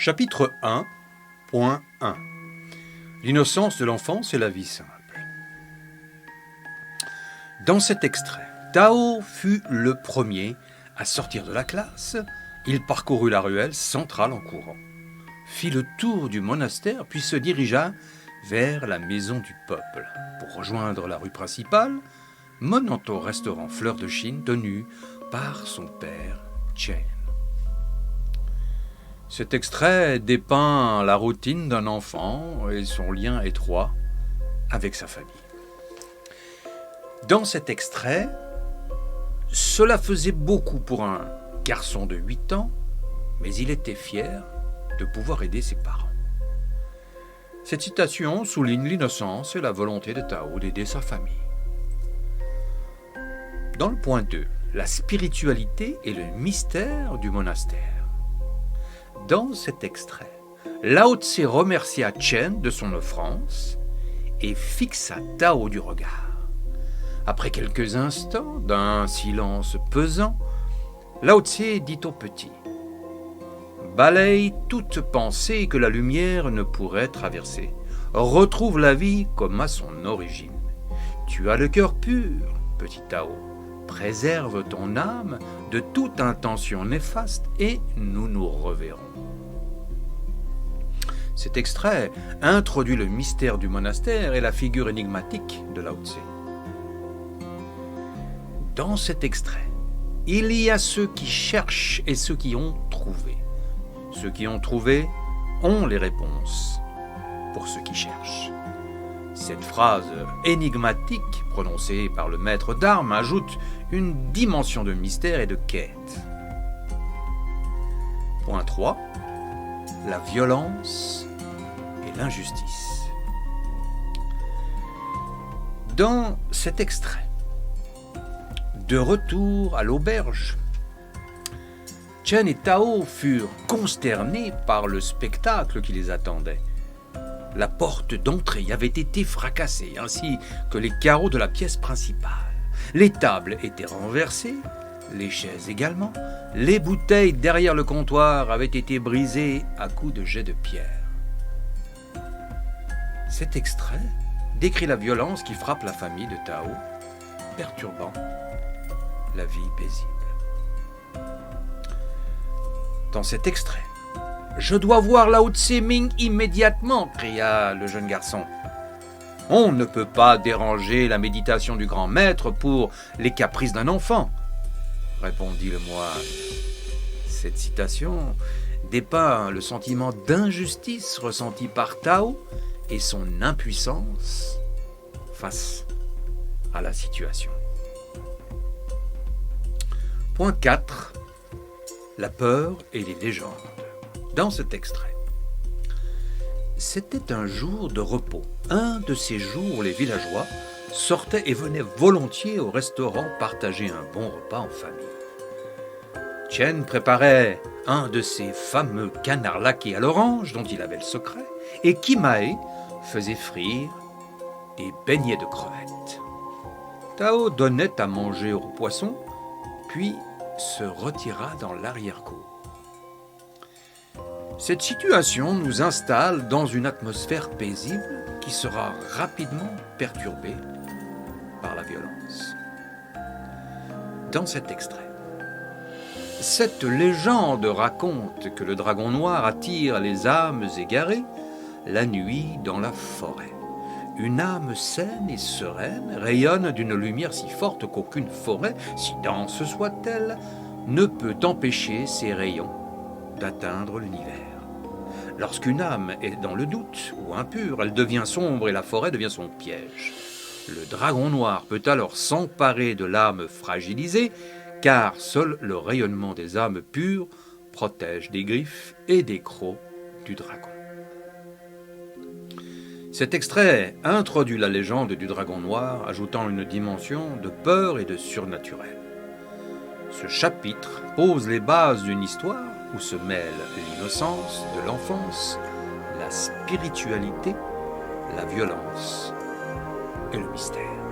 Chapitre 1.1 L'innocence de l'enfance et la vie simple. Dans cet extrait, Tao fut le premier à sortir de la classe. Il parcourut la ruelle centrale en courant, fit le tour du monastère, puis se dirigea vers la maison du peuple pour rejoindre la rue principale, menant au restaurant Fleur de Chine tenu par son père Chen. Cet extrait dépeint la routine d'un enfant et son lien étroit avec sa famille. Dans cet extrait, cela faisait beaucoup pour un garçon de 8 ans, mais il était fier de pouvoir aider ses parents. Cette citation souligne l'innocence et la volonté de Tao d'aider sa famille. Dans le point 2, la spiritualité et le mystère du monastère. Dans cet extrait, Lao Tse remercia Chen de son offrande et fixa Tao du regard. Après quelques instants d'un silence pesant, Lao Tse dit au petit « Balaye toute pensée que la lumière ne pourrait traverser. Retrouve la vie comme à son origine. Tu as le cœur pur, petit Tao. Préserve ton âme de toute intention néfaste et nous nous reverrons. » Cet extrait introduit le mystère du monastère et la figure énigmatique de Lao Tse. Dans cet extrait, il y a ceux qui cherchent et ceux qui ont trouvé. Ceux qui ont trouvé ont les réponses pour ceux qui cherchent. Cette phrase énigmatique prononcée par le maître d'armes ajoute une dimension de mystère et de quête. Point 3. La violence et l'injustice. Dans cet extrait, de retour à l'auberge, Chen et Tao furent consternés par le spectacle qui les attendait. La porte d'entrée avait été fracassée, ainsi que les carreaux de la pièce principale. Les tables étaient renversées, les chaises également. Les bouteilles derrière le comptoir avaient été brisées à coups de jets de pierre. Cet extrait décrit la violence qui frappe la famille de Tao, perturbant la vie paisible. Dans cet extrait, « Je dois voir Lao Tse Ming immédiatement !» cria le jeune garçon. « On ne peut pas déranger la méditation du grand maître pour les caprices d'un enfant !» répondit le moine. Cette citation dépeint le sentiment d'injustice ressenti par Tao et son impuissance face à la situation. Point 4. La peur et les légendes. Dans cet extrait, c'était un jour de repos. Un de ces jours où les villageois sortaient et venaient volontiers au restaurant partager un bon repas en famille. Chen préparait un de ces fameux canards laqués à l'orange dont il avait le secret, et Kimae faisait frire des beignets de crevettes. Tao donnait à manger aux poissons, puis se retira dans l'arrière-cour. Cette situation nous installe dans une atmosphère paisible qui sera rapidement perturbée par la violence. Dans cet extrait, cette légende raconte que le dragon noir attire les âmes égarées la nuit dans la forêt. Une âme saine et sereine rayonne d'une lumière si forte qu'aucune forêt, si dense soit-elle, ne peut empêcher ses rayons d'atteindre l'univers. Lorsqu'une âme est dans le doute ou impure, elle devient sombre et la forêt devient son piège. Le dragon noir peut alors s'emparer de l'âme fragilisée, car seul le rayonnement des âmes pures protège des griffes et des crocs du dragon. Cet extrait introduit la légende du dragon noir, ajoutant une dimension de peur et de surnaturel. Ce chapitre pose les bases d'une histoire où se mêlent l'innocence de l'enfance, la spiritualité, la violence et le mystère.